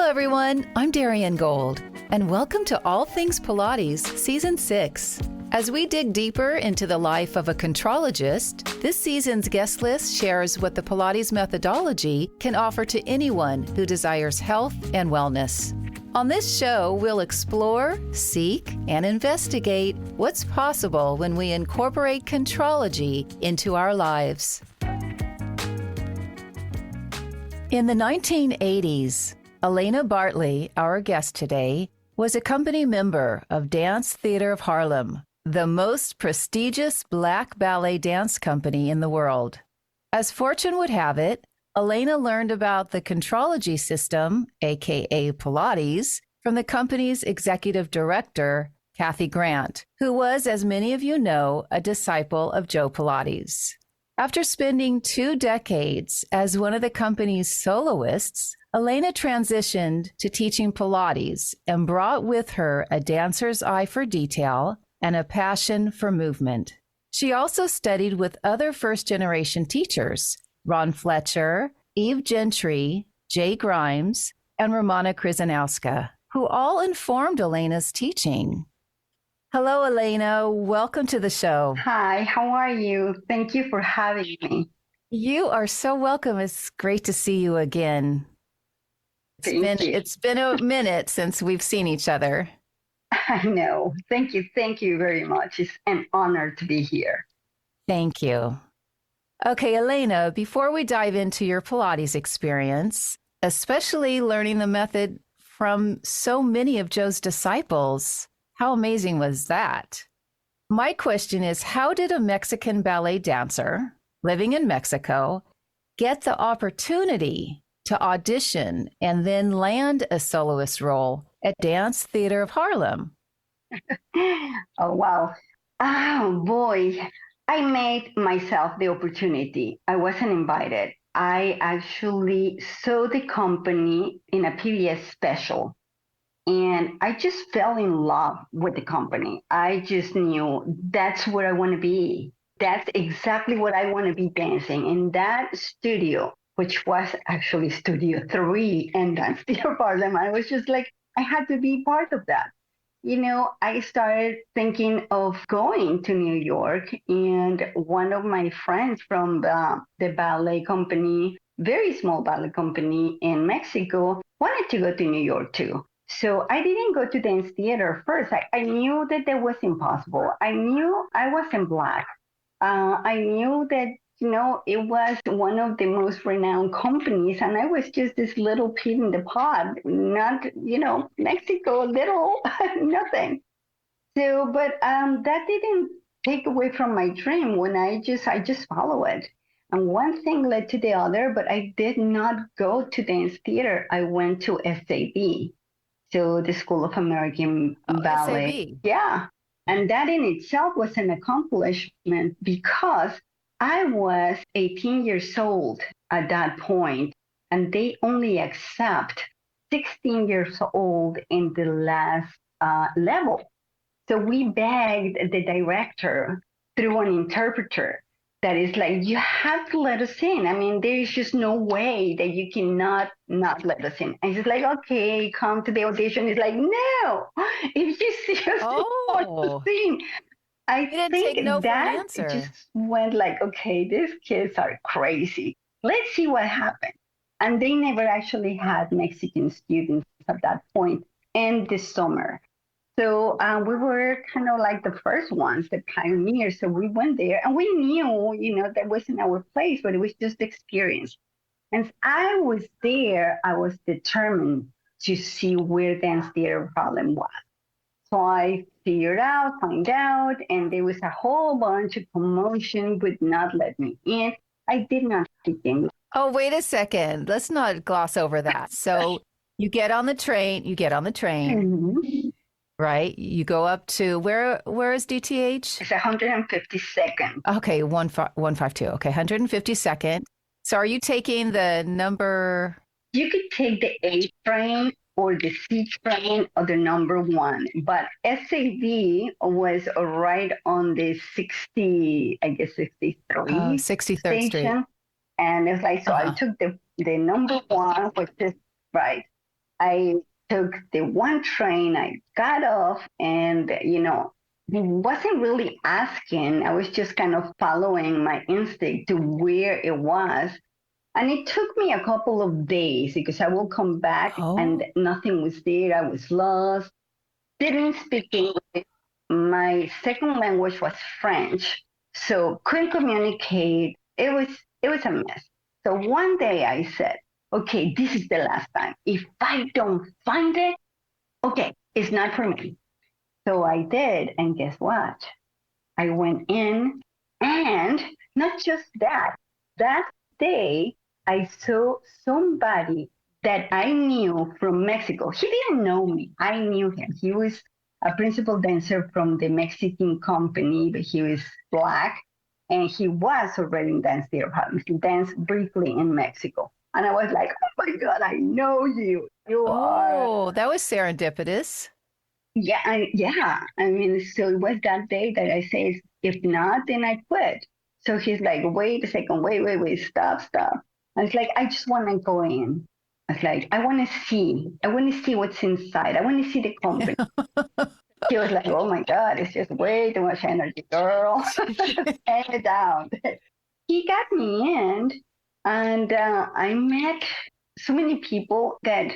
everyone. I'm Darian Gold, and welcome to All Things Pilates Season 6. As we dig deeper into the life of a contrologist, this season's guest list shares what the Pilates methodology can offer to anyone who desires health and wellness. On this show, we'll explore, seek, and investigate what's possible when we incorporate contrology into our lives. In the 1980s, Elena Bartley, our guest today, was a company member of Dance Theater of Harlem, the most prestigious black ballet dance company in the world. As fortune would have it, Elena learned about the Contrology System, AKA Pilates, from the company's executive director, Kathy Grant, who was, as many of you know, a disciple of Joe Pilates. After spending 2 decades as one of the company's soloists, Elena transitioned to teaching Pilates and brought with her a dancer's eye for detail and a passion for movement. She also studied with other first-generation teachers, Fletcher, Gentry, Grimes and Romana Kryzanowska, who all informed Elena's teaching. Hello, Elena. Welcome to the show. Hi, how are you? Thank you for having me. You are so welcome. It's great to see you again. It's been a minute since we've seen each other. I know. Thank you. Thank you very much. It's an honor to be here. Thank you. Okay, Elena, before we dive into your Pilates experience, especially learning the method from so many of Joe's disciples, how amazing was that? My question is, how did a Mexican ballet dancer living in Mexico get the opportunity to audition and then land a soloist role at Dance Theater of Harlem? Oh, wow. Oh, boy. I made myself the opportunity. I wasn't invited. I actually saw the company in a PBS special, and I just fell in love with the company. I just knew that's where I want to be. That's exactly what I want to be dancing in that studio, which was actually Studio 3 and Dance Theater of Harlem. I was just like, I had to be part of that. You know, I started thinking of going to New York, and one of my friends from the ballet company, very small ballet company in Mexico, wanted to go to New York too. So I didn't go to dance theater first. I knew that was impossible. I knew I wasn't black. I knew that, it was one of the most renowned companies, and I was just this little pea in the pod, not, Mexico, little, nothing. So, but that didn't take away from my dream when I just follow it. And one thing led to the other, but I did not go to dance theater. I went to SAB, so the School of American Ballet. SAB. Yeah. And that in itself was an accomplishment because I was 18 years old at that point, and they only accept 16 years old in the last level. So we begged the director through an interpreter that is like, you have to let us in. I mean, there is just no way that you cannot not let us in. And he's like, okay, come to the audition. He's like, no, if you seriously want to sing. I think no that just went like, okay, these kids are crazy. Let's see what happens. And they never actually had Mexican students at that point in the summer. So we were kind of like the first ones, the pioneers. So we went there and we knew, that wasn't our place, but it was just experience. And I was there, I was determined to see where Dance Theater of Harlem was. So I find out, and there was a whole bunch of commotion, would not let me in. I did not speak English. Oh, wait a second. Let's not gloss over that. So you get on the train, Mm-hmm. right? You go up to, where is DTH? It's 152nd. Okay, 152. Okay, 152nd. So are you taking the number? You could take the A train or the C train or the number 1. But SAV was right on the 63 63rd station. Street. And it's like, so I took the number 1, which is right. I took the one train, I got off, and, I wasn't really asking. I was just kind of following my instinct to where it was. And it took me a couple of days because I will come back and nothing was there. I was lost, didn't speak English. My second language was French, so couldn't communicate. It was a mess. So one day I said, okay, this is the last time. If I don't find it, okay, it's not for me. So I did, and guess what? I went in, and not just that, that day I saw somebody that I knew from Mexico. He didn't know me. I knew him. He was a principal dancer from the Mexican company, but he was Black, and he was already in Dance Theater of Harlem. He danced briefly in Mexico. And I was like, oh my God, I know you. You are. Oh, that was serendipitous. Yeah, I mean, so it was that day that I said, if not, then I quit. So he's like, wait a second, wait, stop. I was like, I just want to go in. I was like, I want to see what's inside. I want to see the company. He was like, oh my God, it's just way too much energy, girl. Hang it down. He got me in, and I met so many people that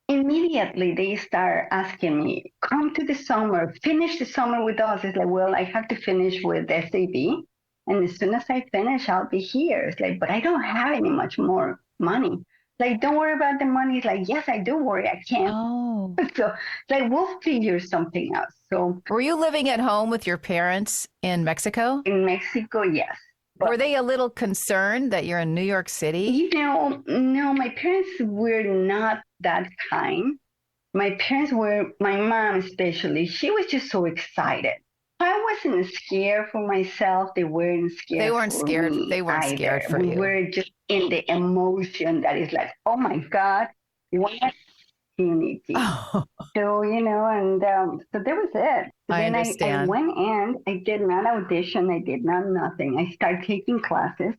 immediately they start asking me, come to the summer, finish the summer with us. It's like, well, I have to finish with SAB. And as soon as I finish, I'll be here. It's like, but I don't have any much more money. Like, don't worry about the money. It's like, yes, I do worry. I can't. Oh. So, like, we'll figure something out. So, were you living at home with your parents in Mexico? In Mexico, yes. But were they a little concerned that you're in New York City? No, my parents were not that kind. My parents were, my mom especially, she was just so excited. I wasn't scared for myself. They weren't scared. They weren't scared. They weren't scared for you. We were just in the emotion that is like, oh my God, what unity. Oh. So, and so that was it. So I understand. I went in, I did not audition, I did not nothing. I started taking classes.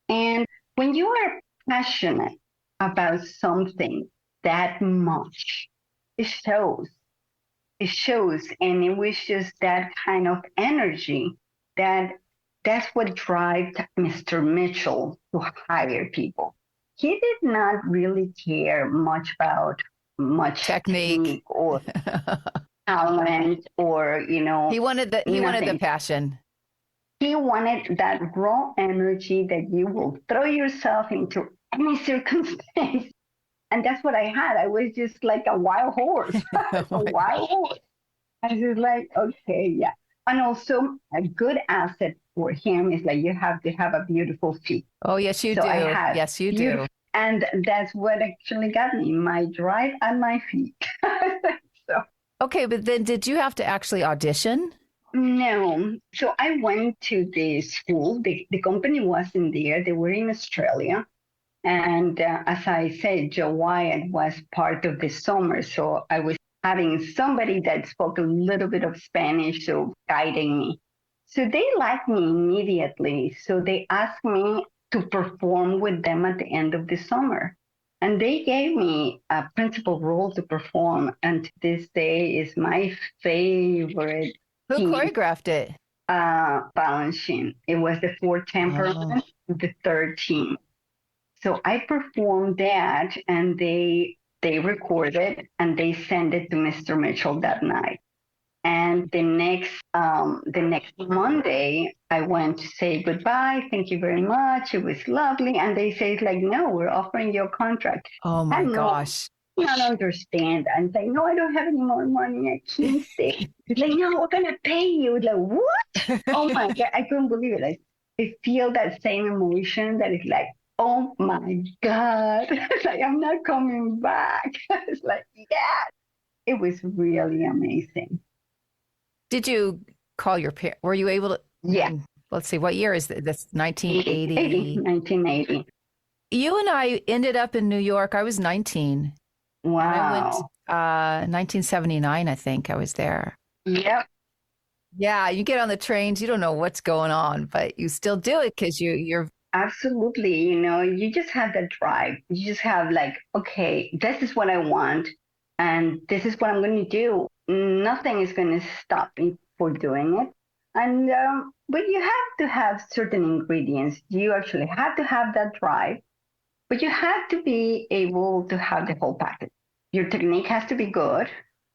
And when you are passionate about something that much, it shows. It shows. And it was just that kind of energy that's what drives Mr. Mitchell to hire people. He did not really care much about much technique or talent or, He wanted the passion. He wanted that raw energy that you will throw yourself into any circumstance. And that's what I had. I was just like a wild horse. I was just like, okay, yeah. And also a good asset for him is like you have to have a beautiful feet. Oh, yes, you do. Yes, you do. And that's what actually got me, my drive and my feet. Okay, but then did you have to actually audition? No. So I went to the school. The company wasn't there. They were in Australia. And as I said, Joe Wyatt was part of the summer. So I was having somebody that spoke a little bit of Spanish, so guiding me. So they liked me immediately. So they asked me to perform with them at the end of the summer. And they gave me a principal role to perform. And to this day is my favorite. Who choreographed it? Balancing. It was the fourth temperament, the third team. So I performed that, and they recorded and they sent it to Mr. Mitchell that night. And the next Monday, I went to say goodbye. Thank you very much. It was lovely. And they say, like, no, we're offering you a contract. Oh my gosh. I don't understand. I'm like, no, I don't have any more money. I can't stay. It's like, no, we're gonna pay you. It's like, what? Oh my God, I couldn't believe it. I feel that same emotion that is like, oh my God. It's like, I'm not coming back. It's like, yeah. It was really amazing. Did you call your parents? Were you able to? Yeah. Let's see, what year is this? 1980? 1980. You and I ended up in New York. I was 19. Wow. I went 1979, I think I was there. Yep. Yeah, you get on the trains, you don't know what's going on, but you still do it because you're absolutely. You just have that drive. You just have like, okay, this is what I want, and this is what I'm going to do. Nothing is going to stop me for doing it. And but you have to have certain ingredients. You actually have to have that drive, but you have to be able to have the whole package. Your technique has to be good.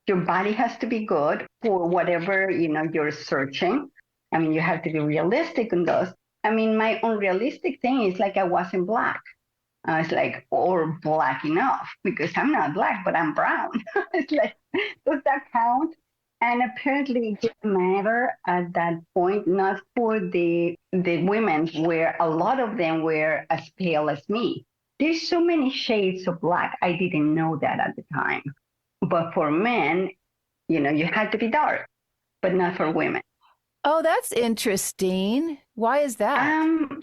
Your body has to be good for whatever you're searching. I mean, you have to be realistic in those. I mean, my unrealistic thing is like I wasn't black. I was like, or black enough because I'm not black, but I'm brown. It's like, does that count? And apparently it didn't matter at that point, not for the women where a lot of them were as pale as me. There's so many shades of black. I didn't know that at the time. But for men, you had to be dark, but not for women. Oh, that's interesting. Why is that?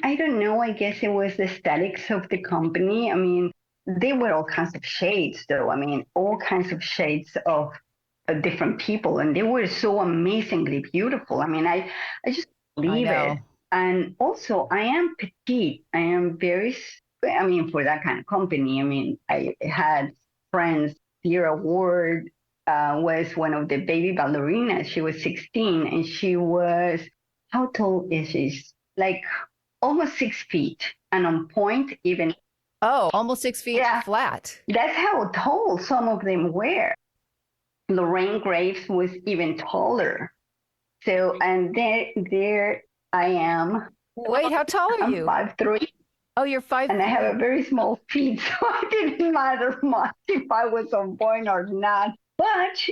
I don't know. I guess it was the aesthetics of the company. I mean, they were all kinds of shades, though. I mean, all kinds of shades of different people, and they were so amazingly beautiful. I mean, I just believe it. And also, I am petite. I am very. I mean, for that kind of company. I mean, I had friends. Sierra Ward was one of the baby ballerinas. She was 16, and she was, how tall is she? Like almost 6 feet, and on point even. Oh, almost 6 feet flat. That's how tall some of them were. Lorraine Graves was even taller. So, and there I am. Wait, how tall are you? I'm 5'3". Oh, you're 5'3". And I have a very small feet, so it didn't matter much if I was on point or not. But,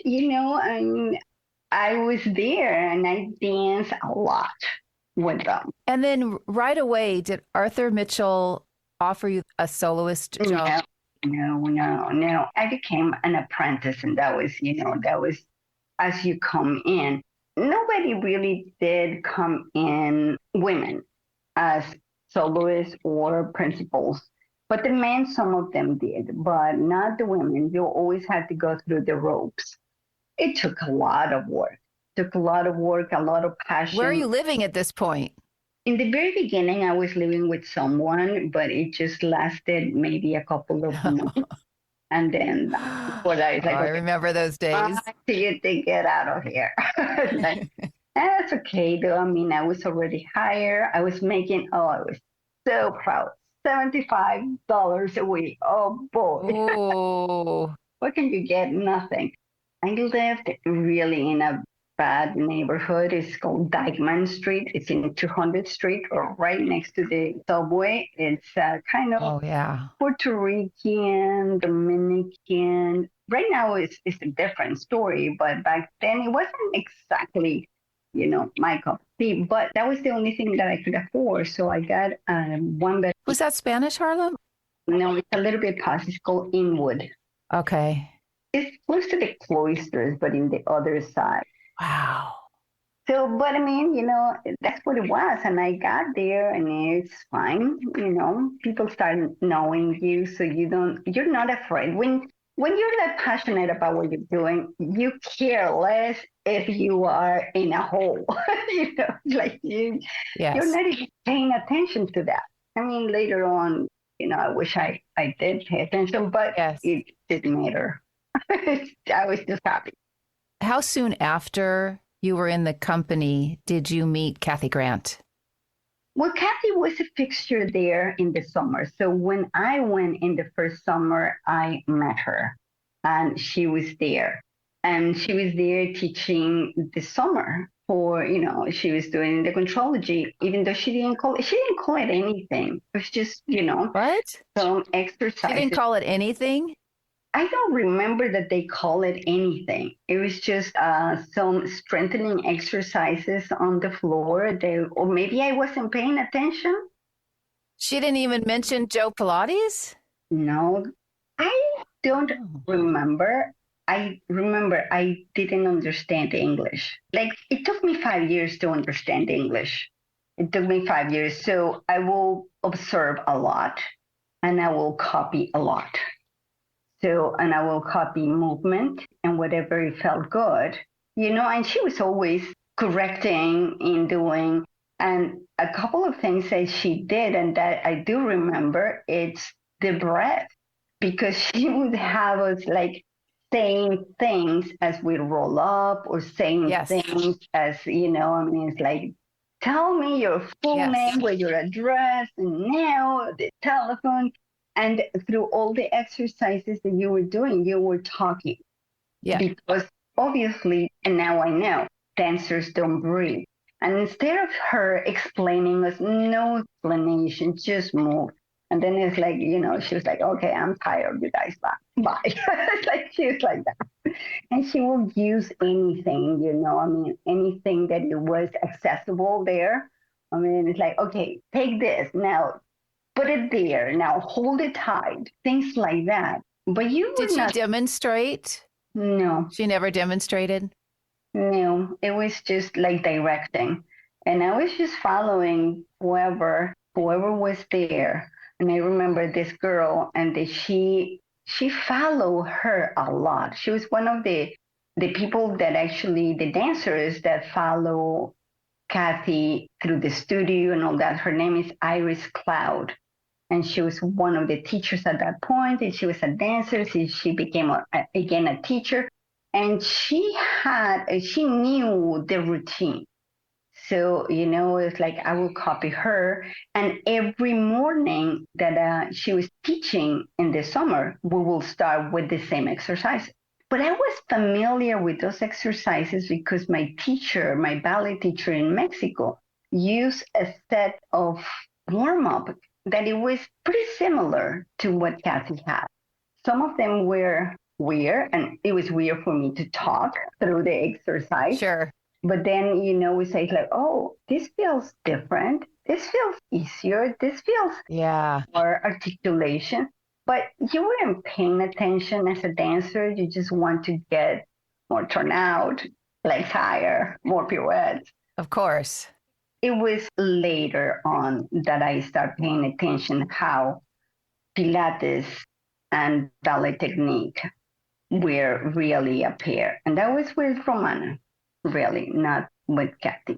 I was there and I danced a lot with them. And then right away, did Arthur Mitchell offer you a soloist job? No. I became an apprentice, and that was as you come in. Nobody really did come in, women, as soloists or principals. But the men, some of them did, but not the women. You always had to go through the ropes. It took a lot of work. A lot of passion. Where are you living at this point? In the very beginning, I was living with someone, but it just lasted maybe a couple of months. And then I remember those days. I see to get out of here. That's okay, though. I mean, I was already hired. I was making, I was so proud. $75 a week. Oh, boy. Oh. What can you get? Nothing. I lived really in a bad neighborhood. It's called Dykeman Street. It's in 200th Street, or right next to the subway. It's kind of Puerto Rican, Dominican. Right now, it's a different story, but back then it wasn't exactly, my cup of tea. But that was the only thing that I could afford. So I got one bed. Was that Spanish Harlem? No, it's a little bit past. It's called Inwood. Okay. It's close to the cloisters, but in the other side. Wow. So, but I mean, that's what it was. And I got there and it's fine. People start knowing you. So you're not afraid. When you're that passionate about what you're doing, you care less if you are in a hole, you're not even paying attention to that. I mean, later on, I wish I did pay attention, but it didn't matter. I was just happy. How soon after you were in the company did you meet Kathy Grant? Well, Kathy was a fixture there in the summer. So when I went in the first summer, I met her and she was there. And she was there teaching the summer for, she was doing the contrology, even though she didn't call it anything. It was just, What? some exercises. She didn't call it anything? I don't remember that they call it anything. It was just some strengthening exercises on the floor. Or maybe I wasn't paying attention. She didn't even mention Joe Pilates? No, I don't remember. I remember I didn't understand English. Like, it took me 5 years to understand English. It took me 5 years. So I will observe a lot and I will copy a lot. So, and I will copy movement and whatever it felt good, and she was always correcting in doing. And a couple of things that she did, and that I do remember, it's the breath, because she would have us like saying things as we roll up or saying Yes. things as, I mean, it's like, tell me your full Yes. name, where your address, and now the telephone. And through all the exercises that you were doing, you were talking. Yeah. Because obviously, and now I know, dancers don't breathe. And instead of her explaining us, no explanation, just move. And then it's like, she was like, okay, I'm tired, you guys, bye. Bye. It's like, she was like that. And she will use anything, I mean, anything that it was accessible there. I mean, it's like, okay, take this, now put it there, now hold it tight, things like that. But you Did were she not, demonstrate? no. She never demonstrated? No, it was just like directing. And I was just following whoever was there. And I remember this girl, and she followed her a lot. She was one of the people that actually, the dancers that follow Kathy through the studio and all that. Her name is Iris Cloud. And she was one of the teachers at that point, and she was a dancer. She became again a teacher, and she knew the routine. So it's like I will copy her, and every morning that she was teaching in the summer, we will start with the same exercise. But I was familiar with those exercises because my teacher, my ballet teacher in Mexico, used a set of warm up that it was pretty similar to what Kathy had. Some of them were weird, and it was weird for me to talk through the exercise. Sure. But then, we say like, oh, this feels different. This feels easier. This feels more articulation. But you weren't paying attention as a dancer. You just want to get more turnout, legs higher, more pirouettes. Of course. It was later on that I started paying attention how Pilates and ballet technique were really a pair. And that was with Romana, really, not with Kathy.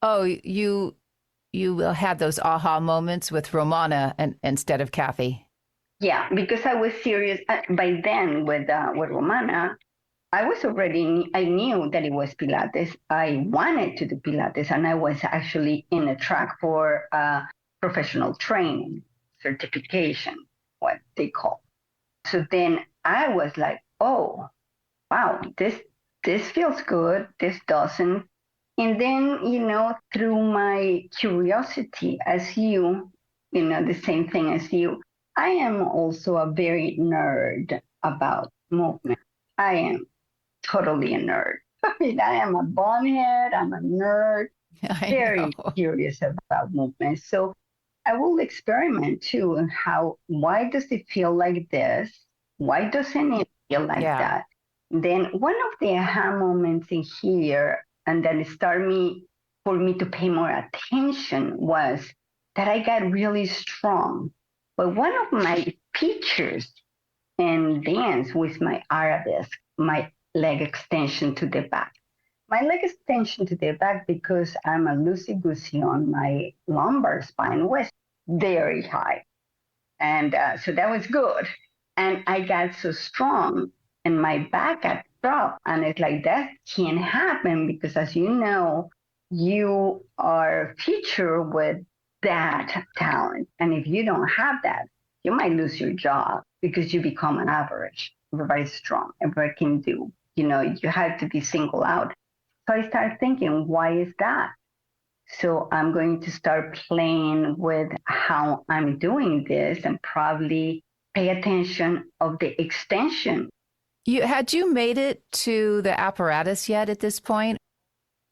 Oh, you will have those aha moments with Romana and instead of Kathy. Yeah, because I was serious by then with Romana. I knew that it was Pilates. I wanted to do Pilates, and I was actually in a track for professional training, certification, what they call. So then I was like, oh, wow, this feels good, this doesn't. And then, through my curiosity as the same thing as you, I am also a very nerd about movement. I am totally a nerd. I mean, I am a bonehead, I'm a nerd, very curious about movement. So I will experiment too and why does it feel like this? Why doesn't it feel like that? Then one of the aha moments in here, and that started for me to pay more attention, was that I got really strong. But one of my features in dance was my arabesque, my leg extension to the back. My leg extension to the back, because I'm a loosey-goosey on my lumbar spine, was very high. And so that was good. And I got so strong and my back got dropped. And it's like, that can't happen because, as you know, you are featured with that talent. And if you don't have that, you might lose your job because you become an average. Everybody's strong. Everybody can do. You have to be singled out. So I started thinking, why is that? So I'm going to start playing with how I'm doing this and probably pay attention of the extension. Had you made it to the apparatus yet at this point?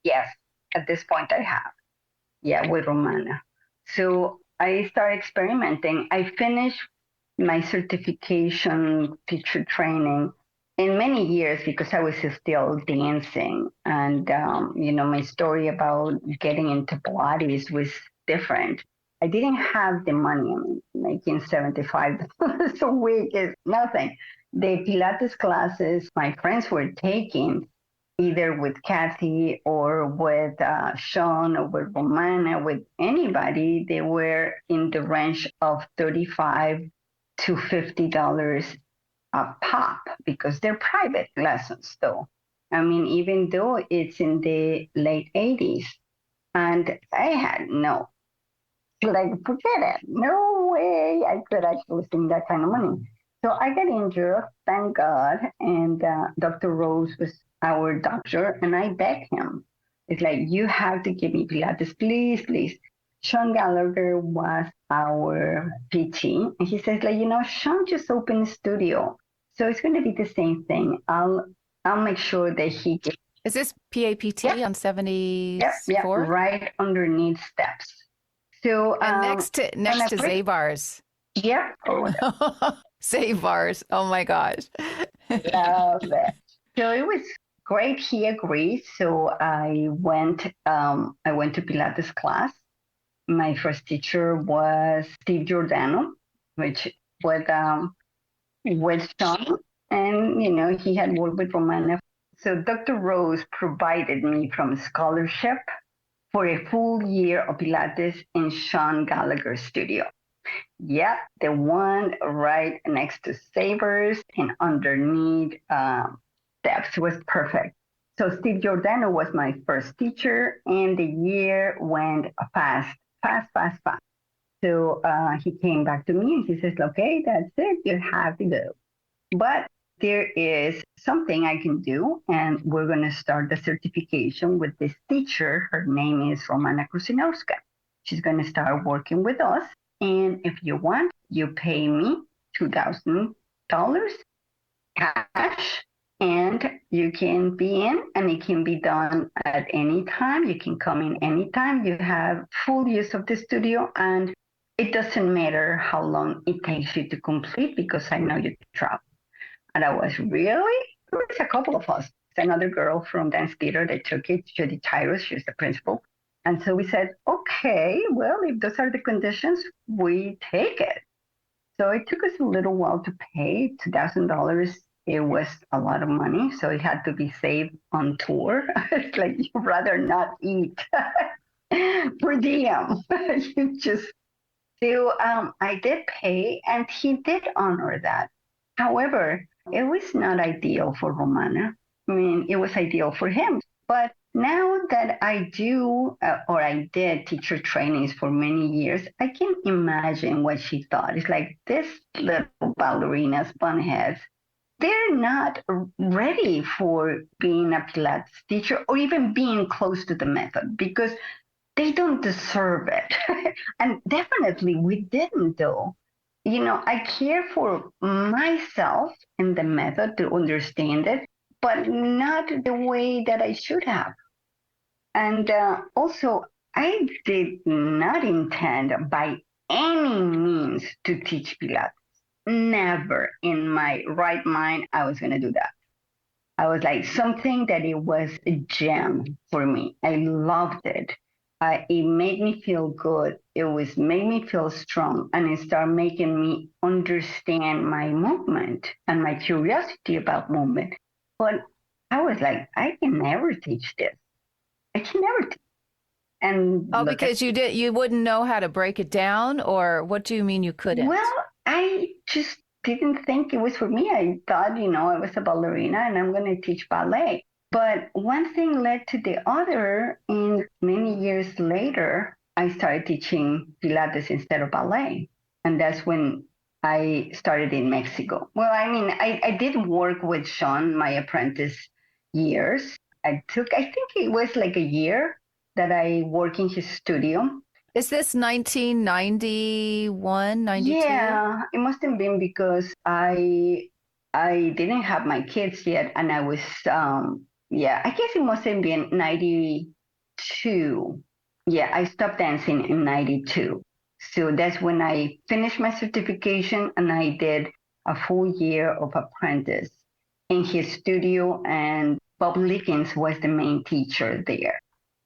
Yes, at this point I have. Yeah, with Romana. So I started experimenting. I finished my certification teacher training in many years because I was still dancing. And, my story about getting into Pilates was different. I didn't have the money. I mean, making $75 a week is nothing. The Pilates classes my friends were taking, either with Kathy or with Sean or with Romana, with anybody, they were in the range of $35 to $50 a pop because they're private lessons, though. I mean, even though it's in the late 80s, and I had no, like, forget it. No way I could actually spend that kind of money. So I got injured, thank God. And Dr. Rose was our doctor, and I begged him. It's like, you have to give me Pilates, please, please. Sean Gallagher was our PT, and he says, like, Sean just opened a studio, so it's going to be the same thing. I'll make sure that he gets. Is this PAPT on 74? Yeah, right underneath steps. So and next to Zabar's. Yeah. Zabar's. Oh my gosh. Love it. So it was great. He agreed. So I went to Pilates class. My first teacher was Steve Giordano, which with Sean, and he had worked with Romana. So Dr. Rose provided me from scholarship for a full year of Pilates in Sean Gallagher's studio. Yeah, the one right next to Savers and underneath steps was perfect. So Steve Giordano was my first teacher, and the year went fast. So he came back to me and he says, okay, that's it, you have to go. But there is something I can do, and we're going to start the certification with this teacher. Her name is Romana Kryzanowska. She's going to start working with us. And if you want, you pay me $2,000 cash, and you can be in, and it can be done at any time. You can come in anytime. You have full use of the studio, and it doesn't matter how long it takes you to complete because I know you travel. And I was really, there was a couple of us. Another girl from Dance Theater that took it, Judy Tyrus, she's the principal. And so we said, okay, well, if those are the conditions, we take it. So it took us a little while to pay $2,000. It was a lot of money, so it had to be saved on tour. It's like, you'd rather not eat per diem. You just, so I did pay, and he did honor that. However, it was not ideal for Romana. I mean, it was ideal for him. But now that I do, or I did teacher trainings for many years, I can imagine what she thought. It's like, this little ballerinas, bunheads, they're not ready for being a Pilates teacher or even being close to the method because they don't deserve it. And definitely we didn't, though. I care for myself and the method to understand it, but not the way that I should have. And also, I did not intend by any means to teach Pilates. Never in my right mind I was going to do that. I was like, something that it was a gem for me. I loved it. It made me feel good. It made me feel strong, and it started making me understand my movement and my curiosity about movement. But I was like, I can never teach this. I can never teach. And because you wouldn't know how to break it down, or what do you mean you couldn't? Well, I just didn't think it was for me. I thought, I was a ballerina and I'm going to teach ballet. But one thing led to the other, and many years later, I started teaching Pilates instead of ballet. And that's when I started in Mexico. Well, I mean, I did work with Sean, my apprentice, years. I think it was like a year that I worked in his studio. Is this 1991, 92? Yeah, it must have been because I didn't have my kids yet, and I was, I guess it must have been 92. Yeah, I stopped dancing in 92. So that's when I finished my certification, and I did a full year of apprentice in his studio, and Bob Lickens was the main teacher there.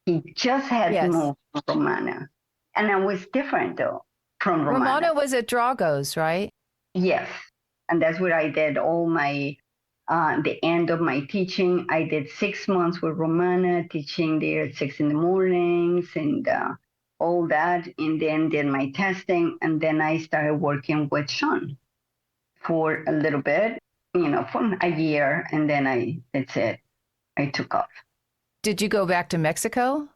He just had moved from Romana. And I was different, though, from Romana. Romana was at Drago's, right? Yes. And that's where I did all my the end of my teaching. I did 6 months with Romana, teaching there at 6 in the mornings and all that, and then did my testing. And then I started working with Sean for a little bit, for a year. And then that's it. I took off. Did you go back to Mexico?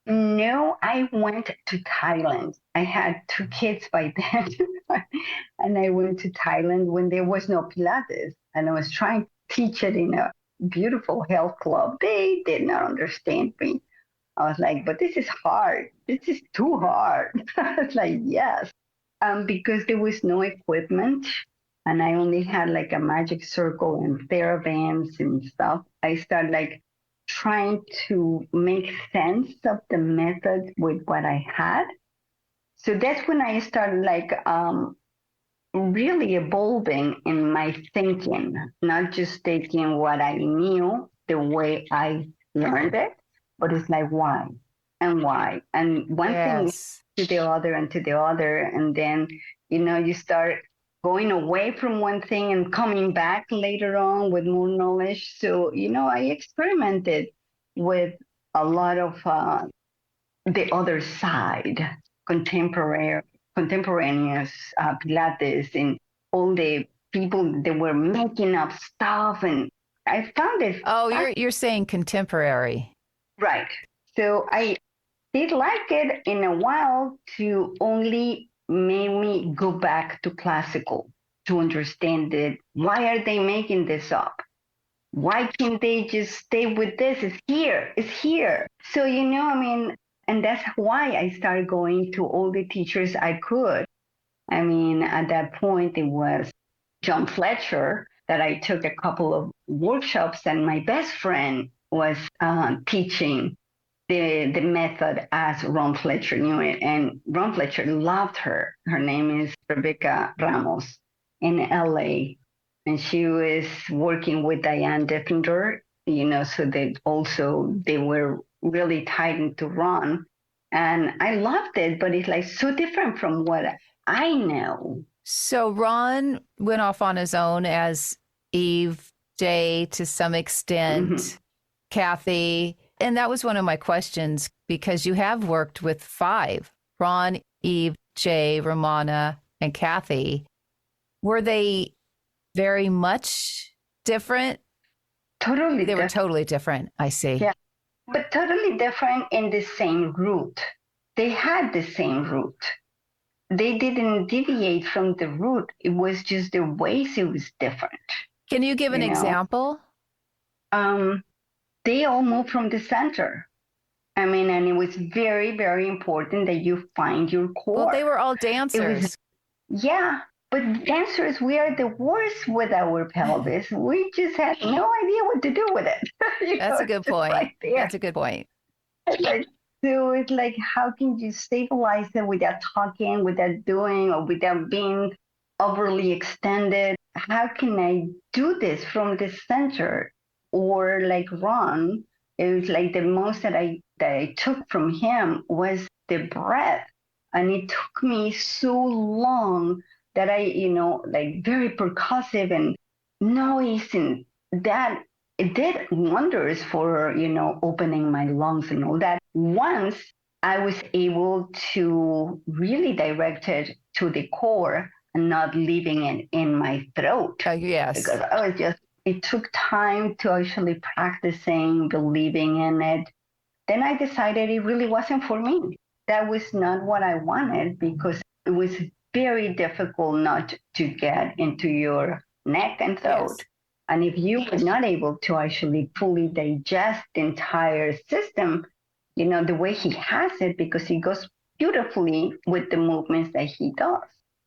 No, I went to Thailand. I had 2 kids by then. And I went to Thailand when there was no Pilates. And I was trying to teach it in a beautiful health club. They did not understand me. I was like, but this is hard. This is too hard. I was like, yes. Because there was no equipment and I only had like a magic circle and TheraBands and stuff. I started trying to make sense of the method with what I had. So that's when I started really evolving in my thinking, not just taking what I knew the way I learned it, but it's like why and why. And one thing to the other and to the other. And then, you start going away from one thing and coming back later on with more knowledge. So, I experimented with a lot of the other side, contemporaneous Pilates and all the people that were making up stuff. And I found it. Oh, you're saying contemporary. Right. So I did like it in a while to only make me go back to classical to understand it. Why are they making this up? Why can't they just stay with this? It's here. So, and that's why I started going to all the teachers I could. At that point, it was John Fletcher that I took a couple of workshops, and my best friend was teaching the method as Ron Fletcher knew it. And Ron Fletcher loved her. Her name is Rebecca Ramos in LA. And she was working with Diane Defender, so they were really tied into Ron. And I loved it, but it's so different from what I know. So Ron went off on his own as Eve, Jay to some extent, Kathy. And that was one of my questions because you have worked with 5, Ron, Eve, Jay, Romana, and Kathy. Were they very much different? Totally They were totally different, I see. Yeah, but totally different in the same route. They had the same route. They didn't deviate from the route. It was just the ways it was different. Can you give an example? They all moved from the center. And it was very, very important that you find your core. Well, they were all dancers. Yeah. But dancers, we are the worst with our pelvis. We just had no idea what to do with it. That's a good point. Right there. That's a good point. So it's how can you stabilize it without talking, without doing, or without being overly extended? How can I do this from the center? Or Ron, it was the most that I took from him was the breath. And it took me so long that I, very percussive and noise, and that it did wonders for, opening my lungs and all that. Once I was able to really direct it to the core and not leaving it in my throat. Yes. Because it took time to actually practicing, believing in it. Then I decided it really wasn't for me. That was not what I wanted because it was very difficult not to get into your neck and throat. Yes. And if you were not able to actually fully digest the entire system, the way he has it, because he goes beautifully with the movements that he does.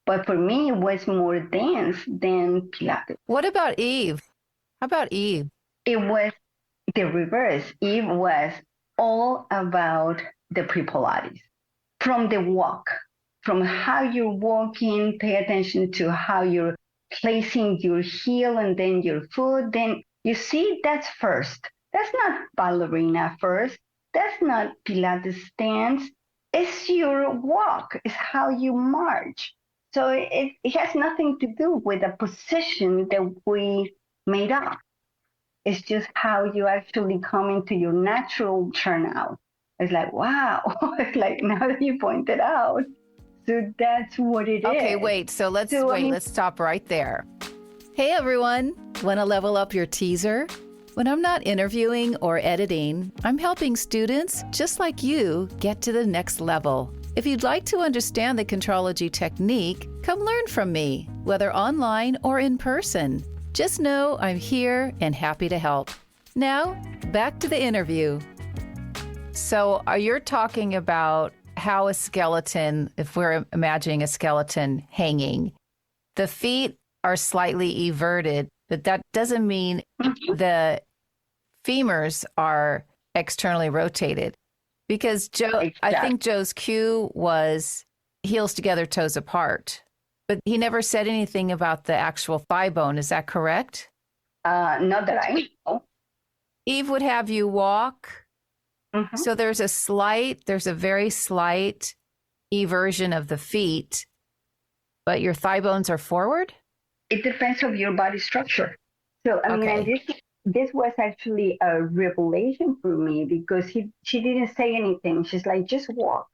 But for me, it was more dance than Pilates. What about Eve? How about Eve? It was the reverse. Eve was all about the pre-Pilates. From the walk, from how you're walking, pay attention to how you're placing your heel and then your foot. Then you see that's first. That's not ballerina first. That's not Pilates stance. It's your walk. It's how you march. So it has nothing to do with a position that we made up. It's just how you actually come into your natural turnout. It's like, wow. It's like, now that you pointed out. So that's what it is. Okay, wait. So let's stop right there. Hey, everyone. Want to level up your teaser? When I'm not interviewing or editing, I'm helping students just like you get to the next level. If you'd like to understand the Contrology technique, come learn from me, whether online or in person. Just know I'm here and happy to help. Now, back to the interview. So you're talking about how a skeleton, if we're imagining a skeleton hanging, the feet are slightly everted, but that doesn't mean the femurs are externally rotated. Because I think Joe's cue was heels together, toes apart. But he never said anything about the actual thigh bone. Is that correct? Not that I know. Eve would have you walk. Mm-hmm. So there's a very slight eversion of the feet, but your thigh bones are forward? It depends on your body structure. So, I mean, this was actually a revelation for me because she didn't say anything. She's like, just walk,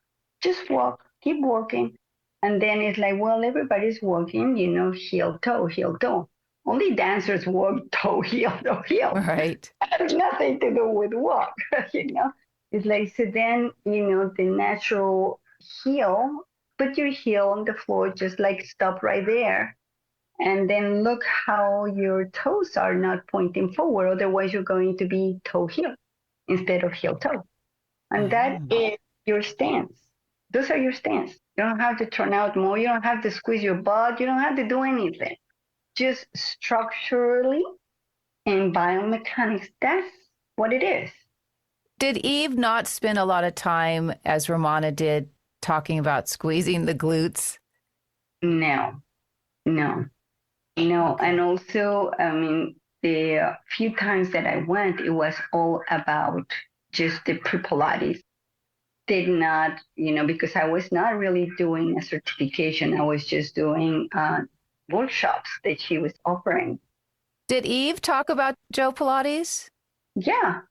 keep walking. And then it's like, well, everybody's walking, heel, toe. Only dancers walk toe, heel. Right. It has nothing to do with walk, It's like, so then, the natural heel, put your heel on the floor, just like stop right there. And then look how your toes are not pointing forward. Otherwise, you're going to be toe-heel instead of heel-toe. And that is your stance. Those are your stance. You don't have to turn out more. You don't have to squeeze your butt. You don't have to do anything. Just structurally and biomechanics, that's what it is. Did Eve not spend a lot of time, as Romana did, talking about squeezing the glutes? No. And also, I mean, the few times that I went, it was all about just the pre-Pilates. Did not, because I was not really doing a certification. I was just doing workshops that she was offering. Did Eve talk about Joe Pilates? Yeah.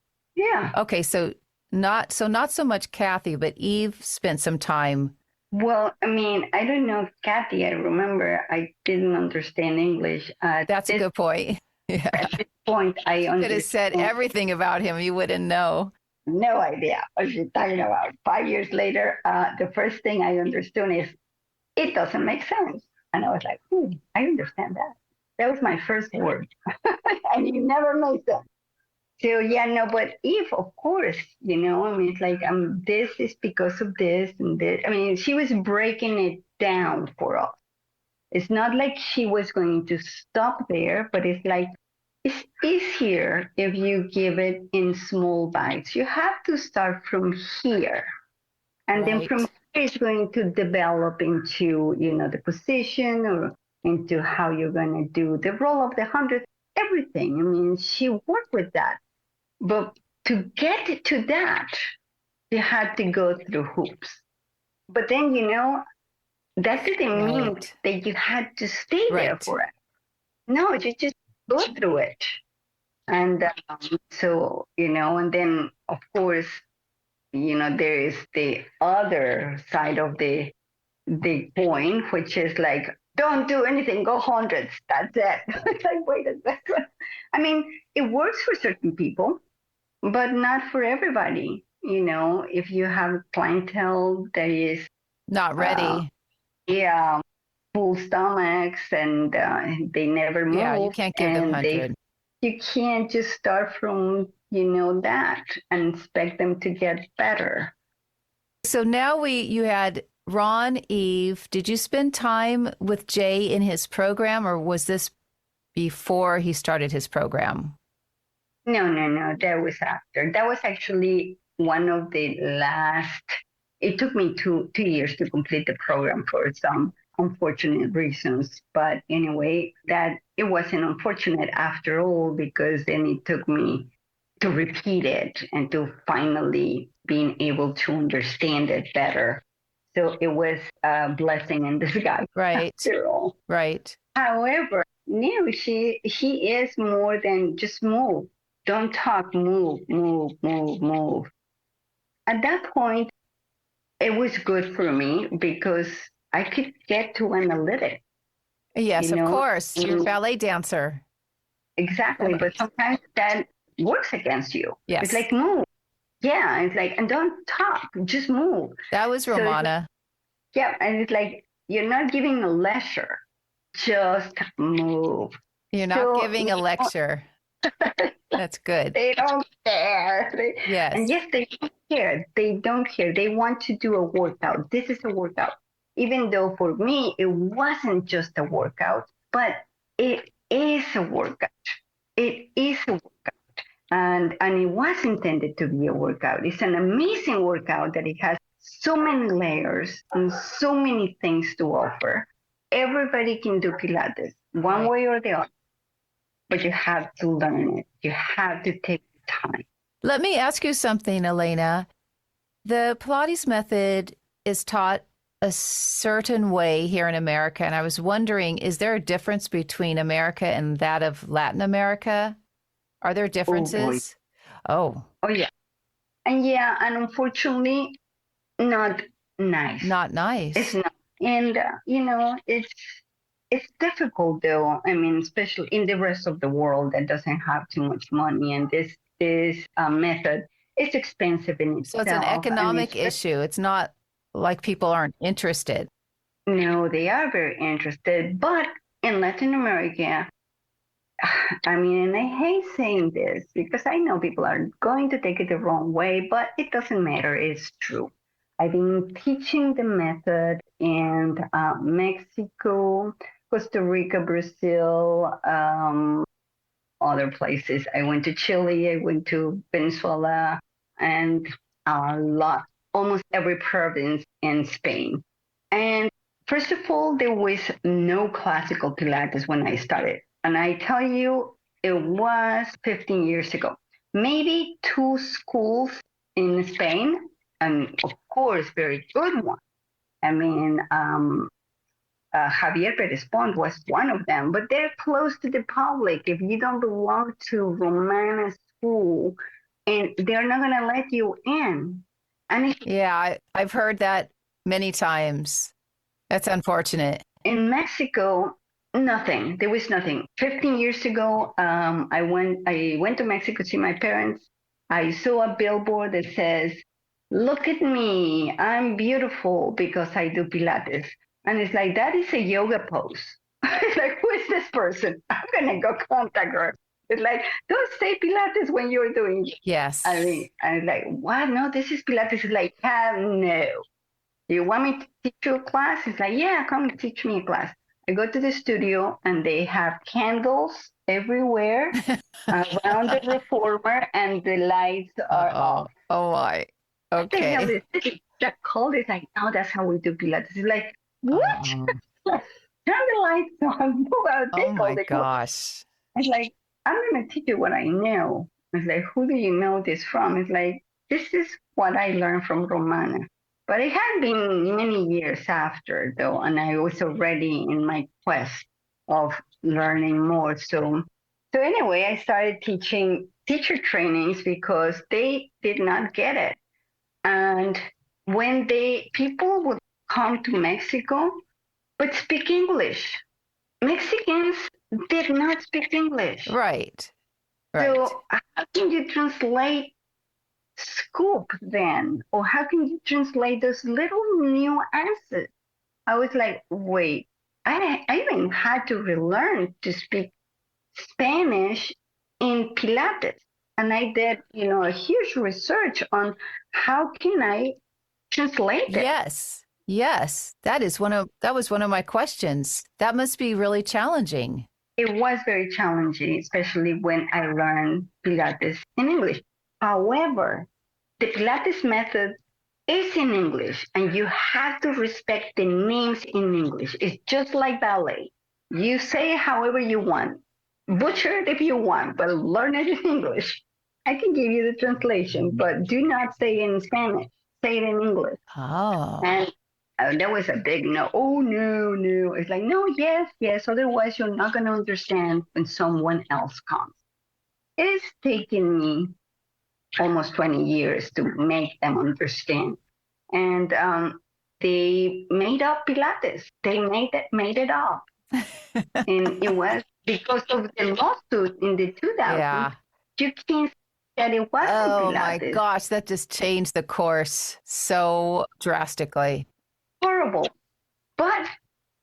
Okay, so not so much Kathy, but Eve spent some time. Well, I mean, I don't know, Kathy. I remember I didn't understand English. That's a good point. Yeah. At this point, I understood. Could have said everything about him. You wouldn't know. No idea what you're talking about. 5 years later, the first thing I understood is it doesn't make sense. And I was like, I understand that. That was my first word. And it never made sense. So, but Eve, of course, I mean, it's like, this is because of this and this. I mean, she was breaking it down for us. It's not like she was going to stop there, but it's like, it's easier if you give it in small bites. You have to start from here. And then from here, it's going to develop into, the position or into how you're going to do the roll of the 100, everything. I mean, she worked with that. But to get to that, you had to go through hoops. But then, that didn't mean that you had to stay there for it. No, you just go through it. And so, and then, of course, there is the other side of the coin, which is like, don't do anything, go hundreds. That's it. It's like, wait a second. I mean, it works for certain people, but not for everybody. If you have clientele that is not ready. Full stomachs and they never move. Yeah, you can't give them 100. You can't just start from, that and expect them to get better. So now you had Ron, Eve. Did you spend time with Jay in his program, or was this before he started his program? No. That was after. That was actually one of the last. It took me two years to complete the program for some unfortunate reasons. But anyway, that it wasn't unfortunate after all, because then it took me to repeat it and to finally being able to understand it better. So it was a blessing in disguise. Right. After all. Right. However, no, she is more than just move. Don't talk, move, move, move, move. At that point, it was good for me because I could get to analytics, Yes, you of know. course. You're a ballet dancer. Exactly, but sometimes that works against you. It's Yes. like move. Yeah, it's like, and don't talk, just move. That was So Romana. yeah, and it's like you're not giving a lecture, just move. You're not So giving a lecture. That's good. they don't care. And Yes. yes, they don't care. They don't care. They want to do a workout. This is a workout. Even though for me, it wasn't just a workout, but it is a workout. It is a workout. And it was intended to be a workout. It's an amazing workout that it has so many layers and so many things to offer. Everybody can do Pilates one way or the other, but you have to learn it. You have to take the time. Let me ask you something, Elena. The Pilates method is taught a certain way here in America. And I was wondering, is there a difference between America and that of Latin America? Are there differences? Oh, yeah. And unfortunately, not nice. Not nice. It's not. And, it's difficult though. I mean, especially in the rest of the world that doesn't have too much money. And this method is expensive in itself. So it's an economic issue. It's not like people aren't interested. No, they are very interested. But in Latin America, I mean, and I hate saying this because I know people are going to take it the wrong way, but it doesn't matter. It's true. I've been teaching the method in Mexico, Costa Rica, Brazil, other places. I went to Chile, I went to Venezuela, and almost every province in Spain. And first of all, there was no classical Pilates when I started. And I tell you, it was 15 years ago. Maybe two schools in Spain, and of course, very good ones. I mean, Javier Perez Pont was one of them, but they're close to the public. If you don't belong to Romana school, and they're not going to let you in. And I've heard that many times. That's unfortunate. In Mexico, nothing. There was nothing. 15 years ago, I went to Mexico to see my parents. I saw a billboard that says, "Look at me, I'm beautiful because I do Pilates." And it's like, that is a yoga pose. It's like, who is this person? I'm going to go contact her. It's like, don't say Pilates when you're doing it. Yes. I mean, I'm like, what? No, this is Pilates. It's like, no. You want me to teach you a class? It's like, yeah, come teach me a class. I go to the studio and they have candles everywhere around the reformer and the lights are off. Oh my. Okay. That cold is like, oh, that's how we do Pilates. It's like, what? Turn the lights on. Oh my gosh. It's like, I'm going to teach you what I know. It's like, who do you know this from? It's like, this is what I learned from Romana. But it had been many years after, though, and I was already in my quest of learning more. So anyway, I started teaching teacher trainings because they did not get it. And when people would come to Mexico, but speak English, Mexicans did not speak English. Right. So how can you translate scoop then? Or how can you translate those little nuances? I was like, wait, I even had to relearn to speak Spanish in Pilates. And I did, a huge research on how can I translate it. Yes. That was one of my questions. That must be really challenging. It was very challenging, especially when I learned Pilates in English. However, the Pilates method is in English, and you have to respect the names in English. It's just like ballet. You say it however you want. Butcher it if you want, but learn it in English. I can give you the translation, but do not say it in Spanish. Say it in English. Oh. And That was a big no. Oh, no, no. It's like, no, yes, yes. Otherwise, you're not going to understand when someone else comes. It has taken me almost 20 years to make them understand. And they made up Pilates. They made it up. And it was because of the lawsuit in the 2000s. Yeah. You can't say that it wasn't Oh Pilates. my gosh, that just changed the course so drastically. Horrible. But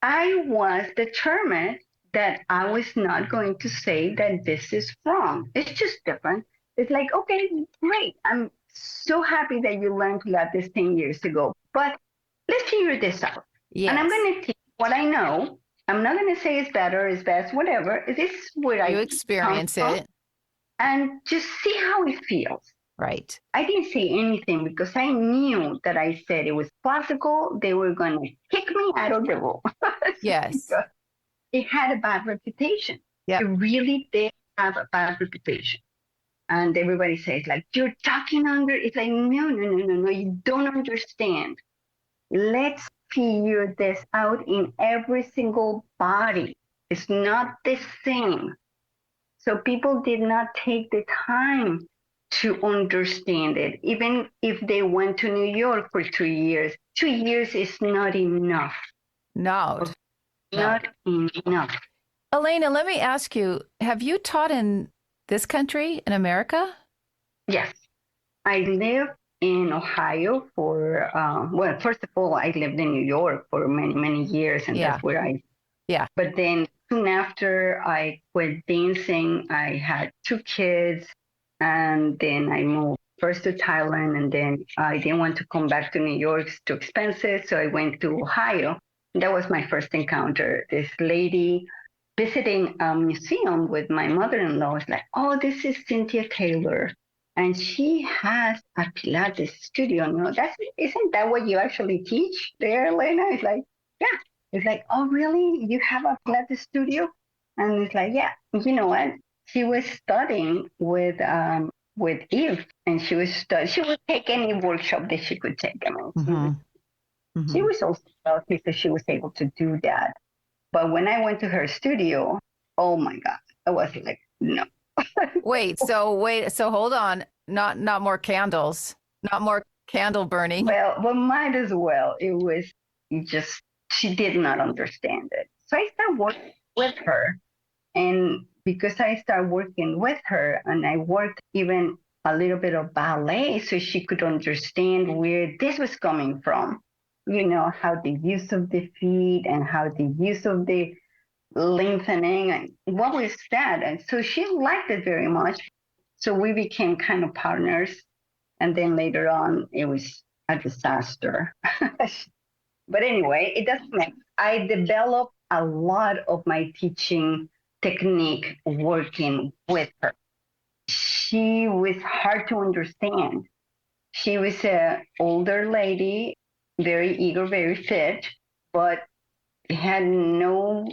I was determined that I was not going to say that this is wrong. It's just different. It's like, okay, great. I'm so happy that you learned Pilates 10 years ago. But let's figure this out. Yes. And I'm going to teach what I know. I'm not going to say it's better, it's best, whatever. This is where You I experience it. And just see how it feels. Right. I didn't say anything because I knew that I said it was classical. They were going to kick me out of the room. Yes. It had a bad reputation. Yep. It really did have a bad reputation. And everybody says, like, you're talking under. It's like, no, you don't understand. Let's figure this out in every single body. It's not the same. So people did not take the time to understand it. Even if they went to New York for 2 years, 2 years is not enough. No. Not enough. Elena, let me ask you, have you taught in this country, in America? Yes. I lived in Ohio for, well, first of all, I lived in New York for many, many years, and that's where Yeah. But then soon after I quit dancing, I had 2 kids, and then I moved first to Thailand, and then I didn't want to come back to New York. It's too expensive, so I went to Ohio. That was my first encounter. This lady visiting a museum with my mother-in-law was like, oh, this is Cynthia Taylor, and she has a Pilates studio. No, isn't that what you actually teach there, Elena? It's like, yeah. It's like, oh, really? You have a Pilates studio? And it's like, yeah. You know what? She was studying with Eve, and she would take any workshop that she could take. I mean, she was also wealthy, so she was able to do that. But when I went to her studio, oh my God, I was like, no. So hold on. Not more candles, not more candle burning. Well, might as well. It was just, she did not understand it. So I started working with her. And because I started working with her, and I worked even a little bit of ballet so she could understand where this was coming from. You know, how the use of the feet and how the use of the lengthening and what was that. And so she liked it very much. So we became kind of partners. And then later on, it was a disaster. But anyway, it doesn't matter. I developed a lot of my teaching technique working with her. She was hard to understand. She was an older lady, very eager, very fit, but had no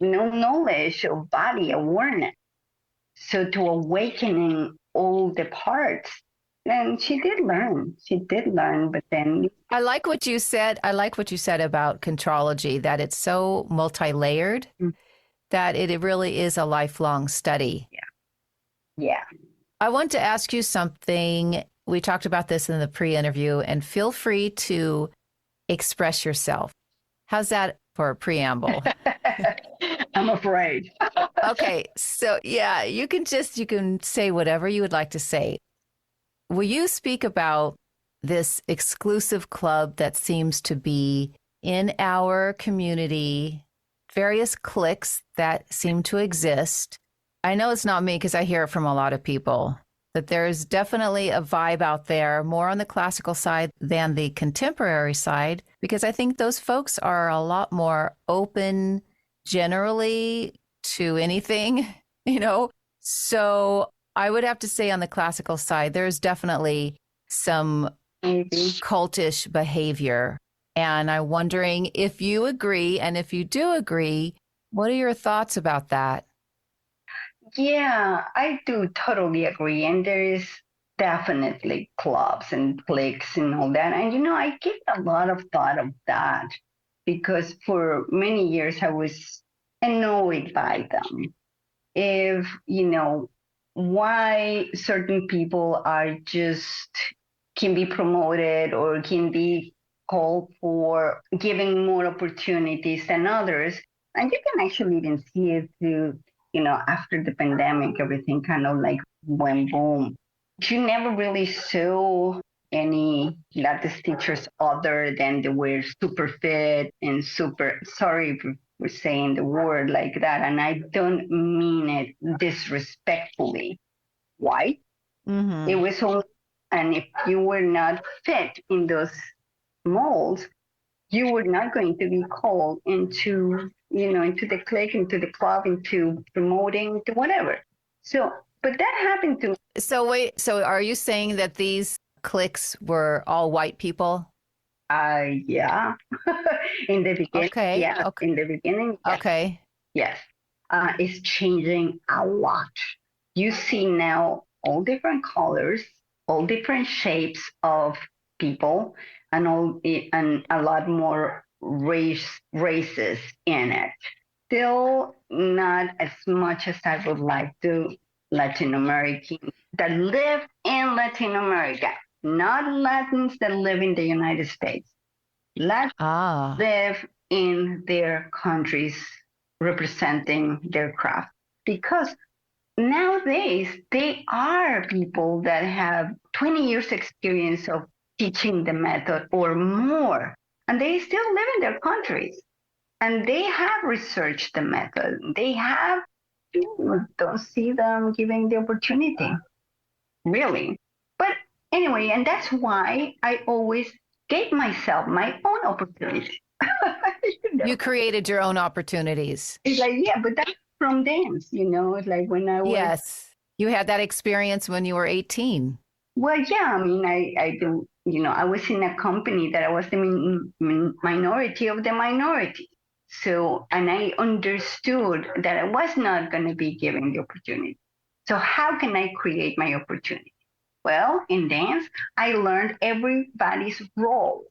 knowledge of body awareness. So to awakening all the parts, and she did learn, but then. I like what you said. I like what you said about Contrology, that it's so multi-layered, that it really is a lifelong study. Yeah. I want to ask you something. We talked about this in the pre-interview, and feel free to express yourself. How's that for a preamble? I'm afraid. Okay. So yeah, you can say whatever you would like to say. Will you speak about this exclusive club that seems to be in our community, various cliques that seem to exist? I know it's not me because I hear it from a lot of people, that there's definitely a vibe out there more on the classical side than the contemporary side, because I think those folks are a lot more open generally to anything, So I would have to say on the classical side, there's definitely some cultish behavior. And I'm wondering if you agree, and if you do agree, what are your thoughts about that? Yeah, I do totally agree. And there is definitely clubs and cliques and all that. And, I give a lot of thought of that because for many years I was annoyed by them. If, why certain people are just can be promoted or can be called for giving more opportunities than others. And you can actually even see it through, after the pandemic, everything kind of like went boom. You never really saw any Pilates teachers other than they were super fit and super, sorry for saying the word like that. And I don't mean it disrespectfully. Why? It was only, and if you were not fit in those molds, you were not going to be called into, into the clique, into the club, into promoting, to whatever. So, but that happened to me. So wait, so are you saying that these cliques were all white people? Yeah. In the beginning. Okay. Yeah. Okay. In the beginning. Yes. Okay. Yes. It's changing a lot. You see now all different colors, all different shapes of people, and a lot more races in it. Still not as much as I would like to Latin Americans that live in Latin America, not Latins that live in the United States. Latins live in their countries representing their craft because nowadays they are people that have 20 years experience of teaching the method or more, and they still live in their countries and they have researched the method. They have, don't see them giving the opportunity, really. But anyway, and that's why I always gave myself my own opportunity. You created your own opportunities. It's like, yeah, but that's from dance, It's like when I was. Yes. You had that experience when you were 18. Well, yeah, I mean, I do, I was in a company that I was the minority of the minority. So, and I understood that I was not going to be given the opportunity. So how can I create my opportunity? Well, in dance, I learned everybody's role.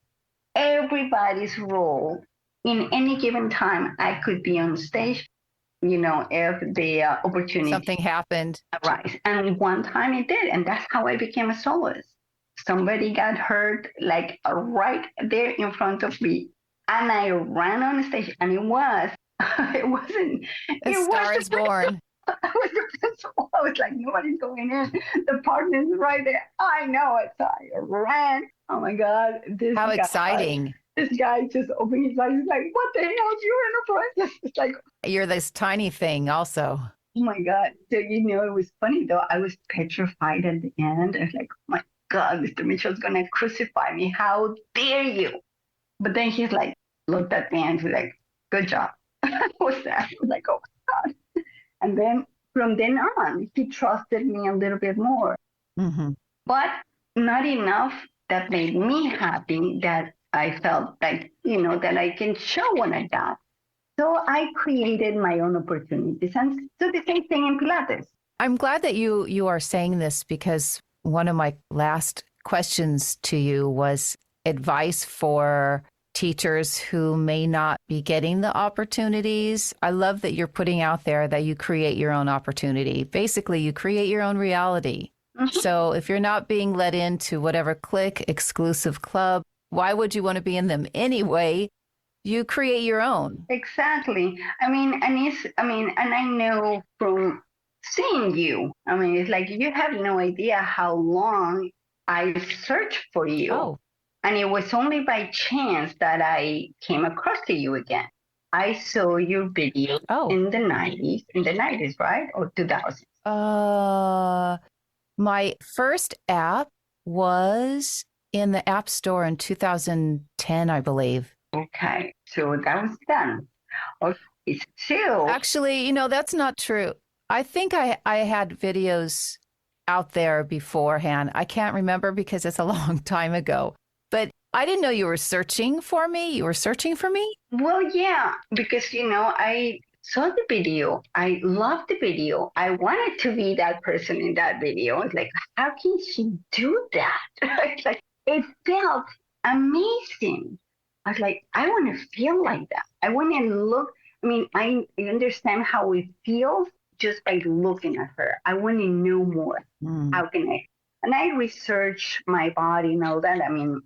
Everybody's role. In any given time, I could be on stage, if the opportunity. Something happened. Right. And one time it did. And that's how I became a soloist. Somebody got hurt, like right there in front of me. And I ran on stage, and it wasn't. A Star is Born. I was the principal. I was like, nobody's going in. The partner's right there. I know it. So I ran. Oh my God. How exciting. This guy just opened his eyes. He's like, what the hell? You're in a process. It's like, you're this tiny thing also. Oh my God. So, it was funny though. I was petrified at the end. I was like, oh my God, Mr. Mitchell's going to crucify me. How dare you? But then he's like, looked at me and he's like, good job. What's that? I was like, oh my God. And then from then on, he trusted me a little bit more. Mm-hmm. But not enough that made me happy that I felt like, that I can show what I got. So I created my own opportunities and do the same thing in Pilates. I'm glad that you are saying this because one of my last questions to you was advice for teachers who may not be getting the opportunities. I love that you're putting out there that you create your own opportunity. Basically, you create your own reality. Mm-hmm. So if you're not being let into whatever clique, exclusive club, why would you want to be in them anyway? You create your own. Exactly. And I know from seeing you, it's like you have no idea how long I searched for you. Oh. And it was only by chance that I came across to you again. I saw your video in the 90s, right? Or 2000s? My first app was in the App Store in 2010, I believe. Okay, so that was done. Okay, so actually, that's not true. I think I had videos out there beforehand. I can't remember because it's a long time ago. But I didn't know you were searching for me. You were searching for me? Well, yeah, because, I saw the video. I loved the video. I wanted to be that person in that video. It's like, how can she do that? It's like, it felt amazing. I was like, I want to feel like that. I want to look. I mean, I understand how it feels just by looking at her. I want to know more. How can I? And I research my body and all that. I mean,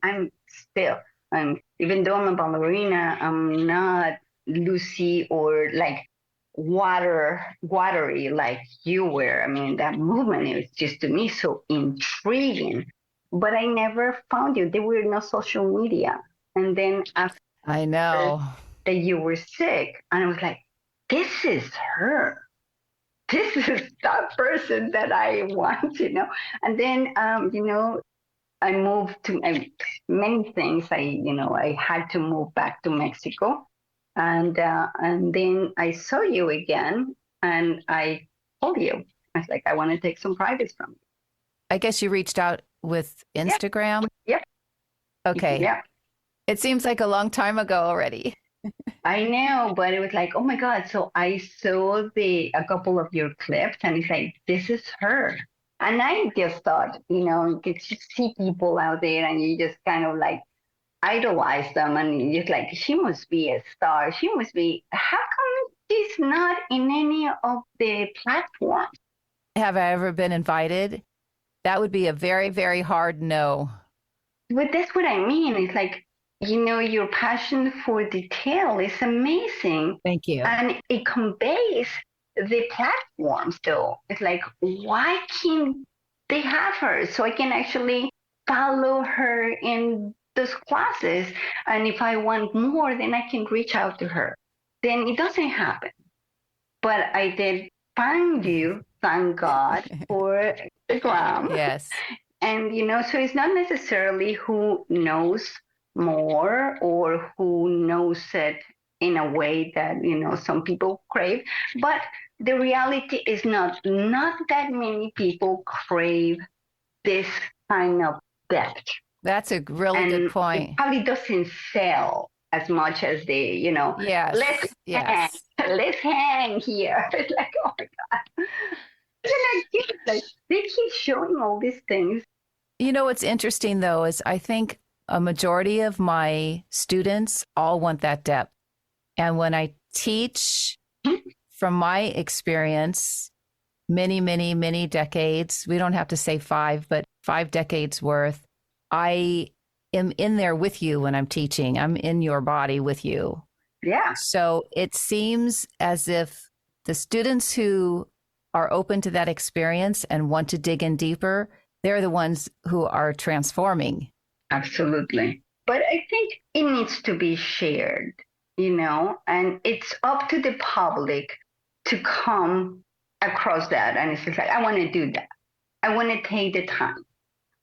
even though I'm a ballerina, I'm not Lucy or like watery like you were. I mean, that movement is just to me so intriguing. But I never found you. There were no social media. And then after I know that you were sick, and I was like, this is her. This is that person that I want, And then, I moved to many things. I had to move back to Mexico, and then I saw you again, and I told you, I was like, I want to take some privates from you. I guess you reached out with Instagram. Yeah. Okay. Yeah. It seems like a long time ago already. I know, but it was like, oh my God. So I saw a couple of your clips, and it's like, this is her. And I just thought, you just see people out there and you just kind of like idolize them, and you just like, she must be a star. She must be, how come she's not in any of the platforms? Have I ever been invited? That would be a very, very hard no. But that's what I mean. It's like, your passion for detail is amazing. Thank you. And it conveys the platform still. It's like, why can't they have her so I can actually follow her in those classes? And if I want more, then I can reach out to her. Then it doesn't happen. But I did find you, thank God, for the gram. Yes. And, so it's not necessarily who knows more or who knows it in a way that, some people crave. But the reality is not that many people crave this kind of depth. That's a really good point. It probably doesn't sell as much as yes, let's hang here. It's like, oh my God. They keep showing all these things. What's interesting, though, is I think a majority of my students all want that depth. And when I teach, from my experience, many, many, many decades, we don't have to say 5, but 5 decades worth, I am in there with you when I'm teaching. I'm in your body with you. Yeah. So it seems as if the students who are open to that experience and want to dig in deeper, they're the ones who are transforming. Absolutely. But I think it needs to be shared, and it's up to the public to come across that. And it's just like, I want to do that. I want to take the time.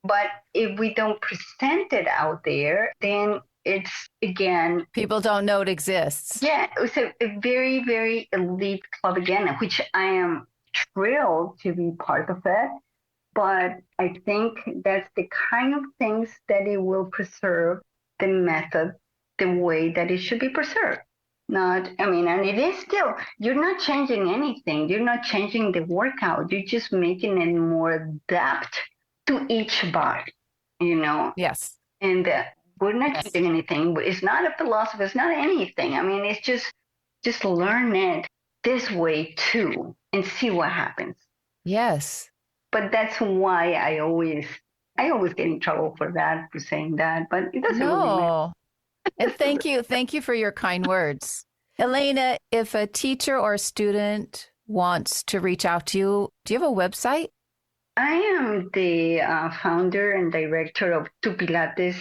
But if we don't present it out there, then it's, again, people don't know it exists. Yeah, it's a very, very elite club again, which I am thrilled to be part of it. But I think that's the kind of things that it will preserve the method the way that it should be preserved. And it is still, you're not changing anything. You're not changing the workout. You're just making it more depth to each body, Yes. And we're not changing anything. It's not a philosophy. It's not anything. It's just learn it this way too and see what happens. Yes. But that's why I always get in trouble for saying that. But it doesn't really matter. And thank you for your kind words. Elena, if a teacher or a student wants to reach out to you, do you have a website? I am the founder and director of Pilates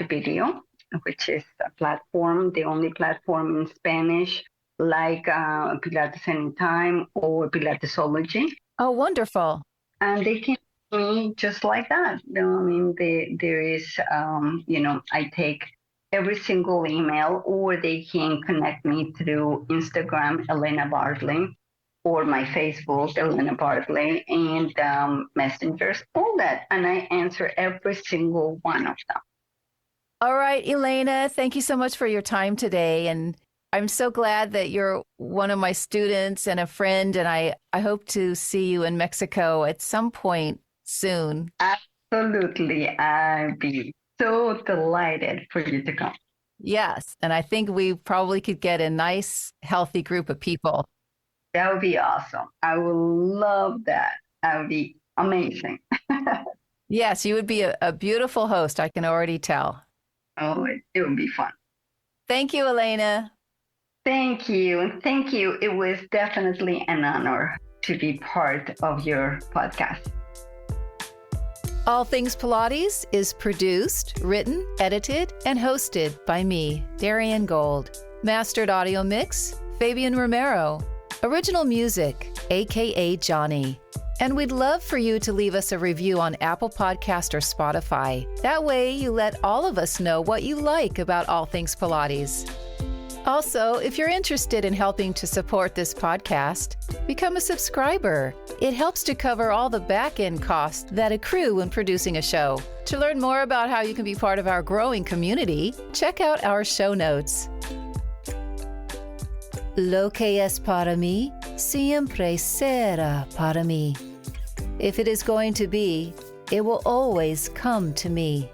video, which is a platform, the only platform in Spanish, like Pilates Anytime or Pilatesology. Oh, wonderful. And they can me just like that. There is, I take every single email, or they can connect me through Instagram, Elena Bartley, or my Facebook, Elena Bartley, and messengers, all that. And I answer every single one of them. All right, Elena, thank you so much for your time today. And I'm so glad that you're one of my students and a friend, and I hope to see you in Mexico at some point soon. Absolutely. I'd be so delighted for you to come. Yes, and I think we probably could get a nice, healthy group of people. That would be awesome. I would love that. That would be amazing. Yes, you would be a beautiful host, I can already tell. Oh, it would be fun. Thank you, Elena. Thank you. And thank you. It was definitely an honor to be part of your podcast. All Things Pilates is produced, written, edited, and hosted by me, Darian Gold. Mastered audio mix, Fabian Romero. Original music, AKA Johnny. And we'd love for you to leave us a review on Apple Podcast or Spotify. That way you let all of us know what you like about All Things Pilates. Also, if you're interested in helping to support this podcast, become a subscriber. It helps to cover all the back-end costs that accrue when producing a show. To learn more about how you can be part of our growing community, check out our show notes. Lo que es para mí, siempre será para mí. If it is going to be, it will always come to me.